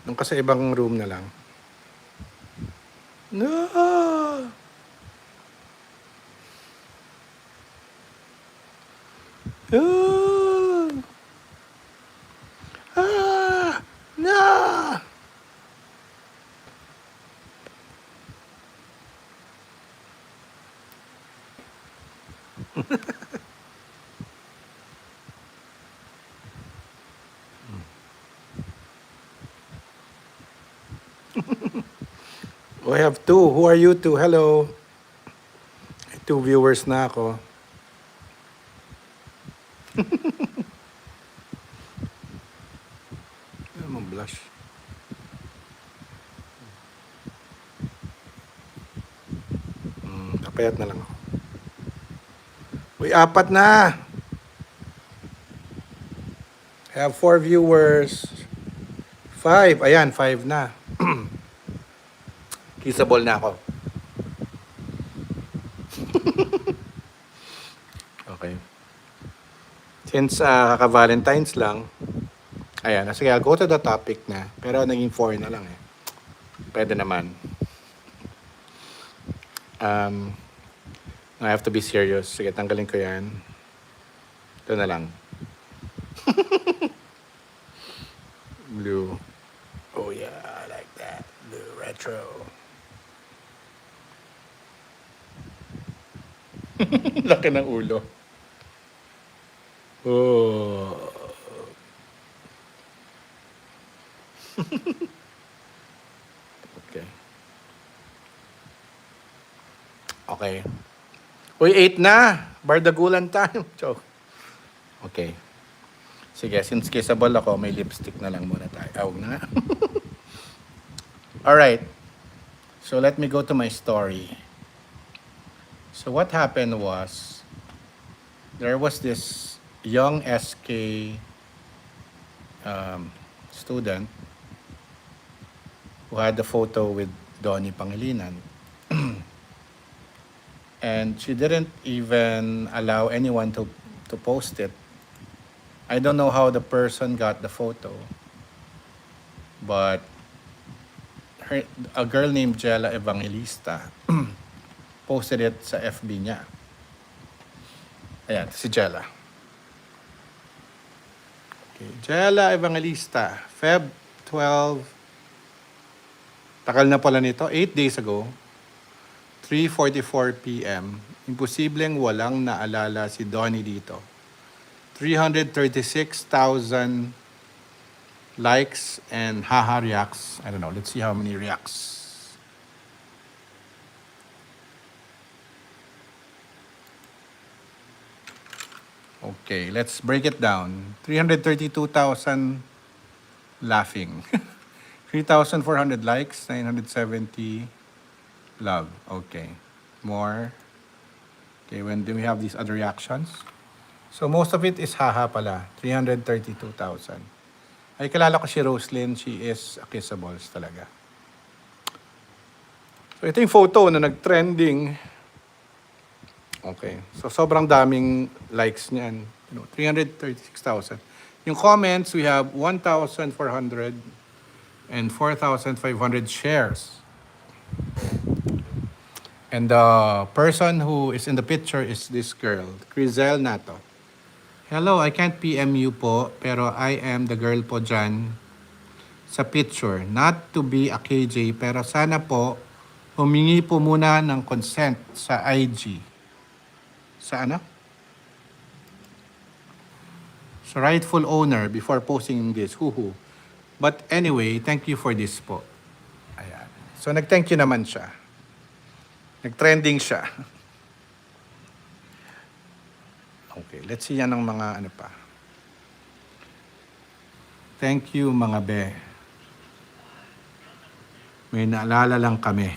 Doon ka sa ibang room na lang. No! Oh! Ah! No! We have two. Who are you two? Hello. May 2 viewers na ako. Ano mong blush? Kapayat na lang ako. Uy, 4 na! I have 4 viewers. 5. Ayan, 5 na. Kissable na ako. Okay. Since kaka-Valentine's lang, ayan, sige, I'll go to the topic na. Pero naging 4 na lang eh. Pwede naman. I have to be serious. Sige, tanggalin ko yan. Ito na lang. Blue. Oh yeah, I like that. Blue retro. Laki ng ulo. Oh. Okay. Okay. Uy, 8 na. Bardagulan time. Joke. Okay. Sige, since kissable ako, may lipstick na lang muna tayo. Awag na nga. Alright. So, let me go to my story. So, what happened was, there was this young SK student who had a photo with Donnie Pangilinan. And she didn't even allow anyone to post it. I don't know how the person got the photo, but a girl named Jella Evangelista posted it sa FB niya. Ayan, si Jella. Okay, Jella Evangelista, Feb 12, takal na pala nito, 8 days ago, 3:44 p.m. Imposibleng walang naalala si Donnie dito. 336,000 likes and haha reacts. I don't know. Let's see how many reacts. Okay, let's break it down. 332,000 laughing. 3,400 likes, 970 love. Okay. More. Okay, when do we have these other reactions? So most of it is haha pala. 332,000. Ay, kilala ko si Roslyn. She is a kissables talaga. So ito yung photo na nag-trending. Okay. So sobrang daming likes niyan. 336,000. Yung comments, we have 1,400 and 4,500 shares. And the person who is in the picture is this girl, Crizel Nato. Hello, I can't PM you po, pero I am the girl po dyan sa picture. Not to be a KJ, pero sana po humingi po muna ng consent sa IG. Sa ano? Sa rightful owner before posting this. Huhu. But anyway, thank you for this po. Ayan. So nag-thank you naman siya. Nag-trending siya. Okay, let's see yan ng mga ano pa. Thank you mga be. May naalala lang kami.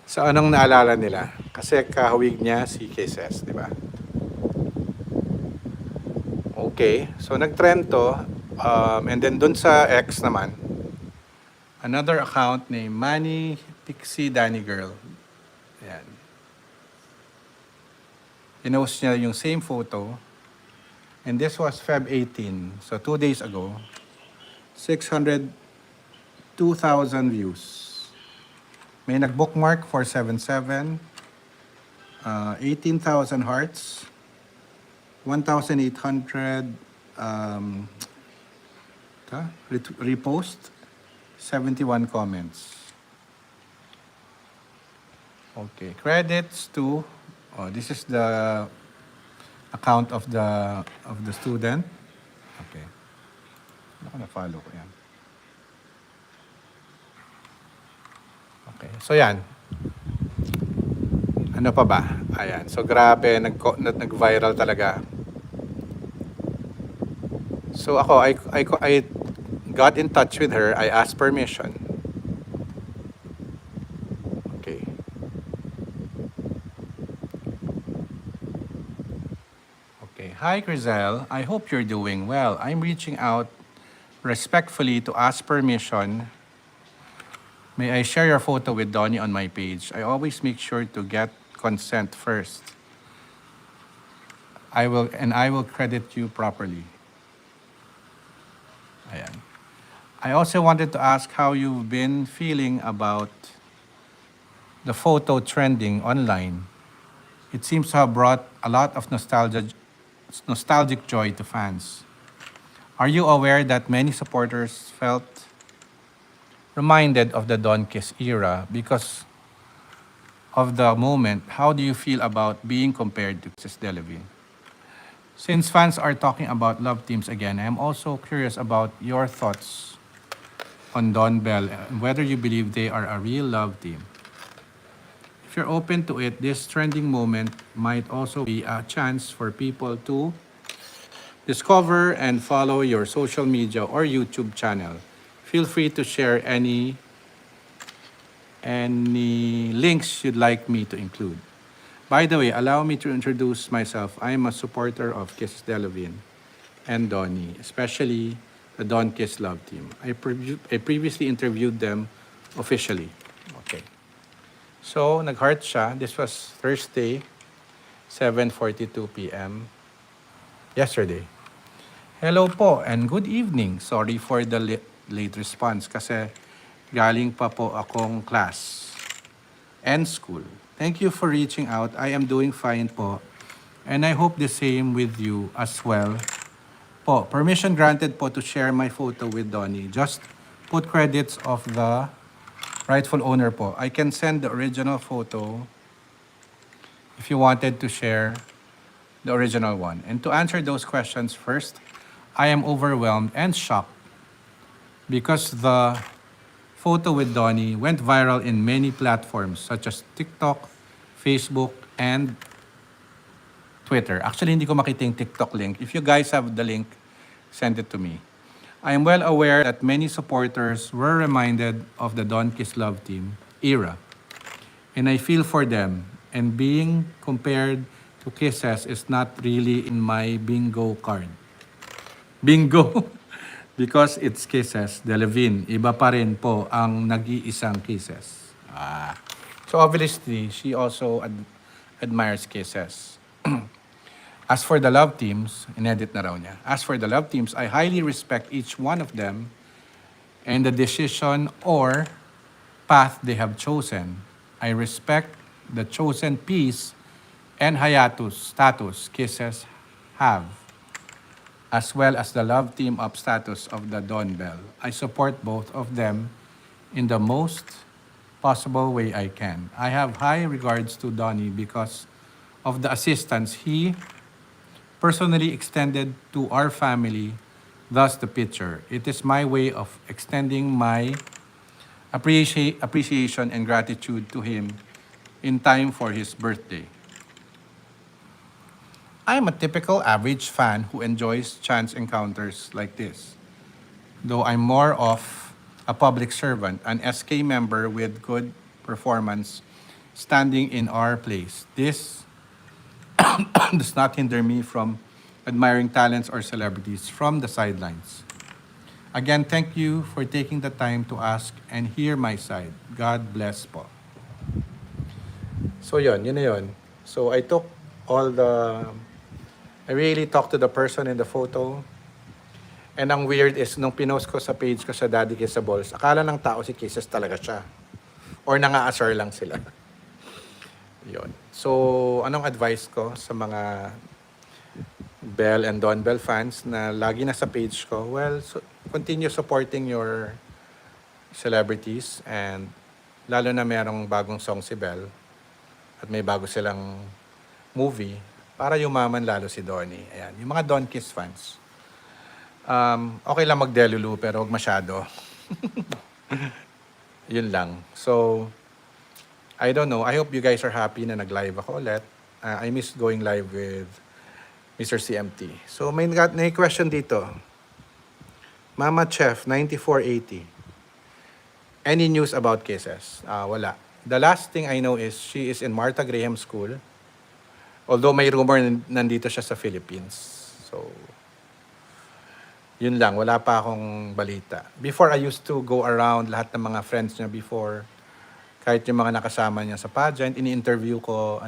So anong naalala nila? Kasi kahawig niya si Kisses, di ba? Okay, so nag-trend to. And then dun sa X naman, another account named Manny Pixie Danny Girl. Ayan. Pinost niya yung same photo. And this was Feb 18. So 2 days ago. 600 2,000 views. May nag-bookmark 477, 18,000 hearts, 1,800 repost, 71 comments. Okay, credits to, this is the account of the student. Okay. Ako na-follow ko yan. Okay, so yan. Ano pa ba? Ayan, so grabe, nag-viral talaga. So ako, I got in touch with her, I asked permission. Okay. Okay, hi Crizel, I hope you're doing well. I'm reaching out respectfully to ask permission. May I share your photo with Donnie on my page? I always make sure to get consent first. I will credit you properly. Ayan. I also wanted to ask how you've been feeling about the photo trending online. It seems to have brought a lot of nostalgic joy to fans. Are you aware that many supporters felt reminded of the Don Kiss era because of the moment? How do you feel about being compared to Mrs. Delavine? Since fans are talking about love teams again, I am also curious about your thoughts on Don Bell and whether you believe they are a real love team. If you're open to it, this trending moment might also be a chance for people to discover and follow your social media or YouTube channel. Feel free to share any links you'd like me to include. By the way, allow me to introduce myself. I am a supporter of Kiss Delavine and Donnie, especially the Don Kiss Love Team. I previously interviewed them officially. Okay. So, nag-heart siya. This was Thursday, 7:42 p.m. yesterday. Hello po and good evening. Sorry for the late response kasi galing pa po akong class and school. Thank you for reaching out. I am doing fine po. And I hope the same with you as well. Po, permission granted po to share my photo with Donnie. Just put credits of the rightful owner po. I can send the original photo if you wanted to share the original one. And to answer those questions first, I am overwhelmed and shocked because the photo with Donnie went viral in many platforms such as TikTok, Facebook, and Twitter. Actually, hindi ko makita yung TikTok link. If you guys have the link, send it to me. I am well aware that many supporters were reminded of the Don Kiss Love Team era. And I feel for them. And being compared to Kisses is not really in my bingo card. Bingo! Because it's Kisses Delavine. Iba pa rin po ang nag-iisang Kisses. So obviously, she also admires Kisses. As for the love teams, inedit na raw niya. As for the love teams, I highly respect each one of them and the decision or path they have chosen. I respect the chosen peace and hiatus status Kisses have, as well as the love team up status of the Don Bell. I support both of them in the most possible way I can. I have high regards to Donnie because of the assistance he personally extended to our family, thus the picture. It is my way of extending my appreciation and gratitude to him in time for his birthday. I am a typical average fan who enjoys chance encounters like this. Though I'm more of a public servant, an SK member with good performance standing in our place. This does not hinder me from admiring talents or celebrities from the sidelines. Again, thank you for taking the time to ask and hear my side. God bless po. So yun na yun. So I really talked to the person in the photo. And ang weird is, nung pinost ko sa page ko sa Daddy Kissables, akala ng tao si Kisses talaga siya. Or nang-aasar lang sila. Yun. So, anong advice ko sa mga Belle and Don Bell fans na lagi na sa page ko? Well, continue supporting your celebrities, and lalo na merong bagong song si Belle at may bago silang movie para yumaman lalo si Donnie. Ayan, yung mga Don Kiss fans. Okay lang magdelulu pero huwag masyado. Yun lang. So, I don't know. I hope you guys are happy na nag-live ako ulit. I miss going live with Mr. CMT. So, may question dito. Mama Chef, 9480. Any news about Kisses? Wala. The last thing I know is she is in Martha Graham School. Although may rumor nandito siya sa Philippines. So, yun lang. Wala pa akong balita. Before, I used to go around lahat ng mga friends niya before. Kahit yung mga nakasama niya sa pageant, ini-interview ko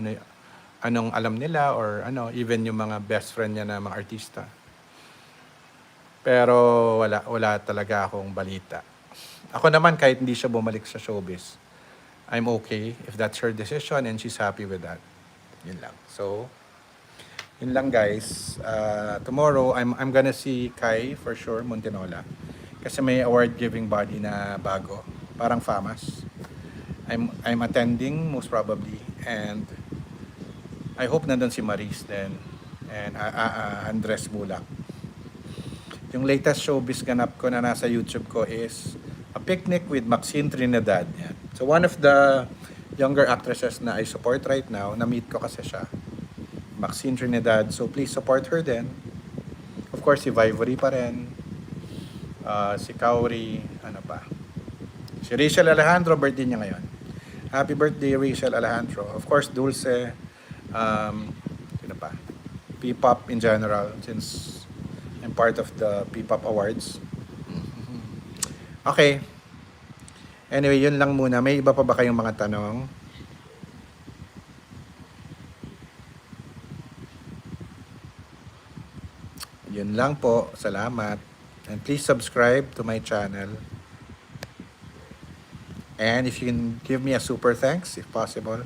anong alam nila or even yung mga best friend niya na mga artista. Pero wala talaga akong balita. Ako naman, kahit hindi siya bumalik sa showbiz, I'm okay if that's her decision and she's happy with that. Yun lang. So, yun lang guys. Tomorrow, I'm gonna see Kai for sure, Montenola. Kasi may award-giving body na bago. Parang FAMAS. I'm attending most probably. And I hope nandun si Maris then. And Andres Bulak. Yung latest showbiz ganap ko na nasa YouTube ko is A Picnic with Maxine Trinidad. Yan. So one of the younger actresses na I support right now, na-meet ko kasi siya. Maxine Trinidad. So please support her then. Of course, si Vivory pa rin. Si Kauri. Ano pa? Si Rachel Alejandro, birthday niya ngayon. Happy birthday, Rachel Alejandro. Of course, Dulce. Sino pa? P-pop in general, since I'm part of the P-pop Awards. Okay. Anyway, yun lang muna. May iba pa ba kayong mga tanong? Yun lang po. Salamat. And please subscribe to my channel. And if you can give me a super thanks, if possible.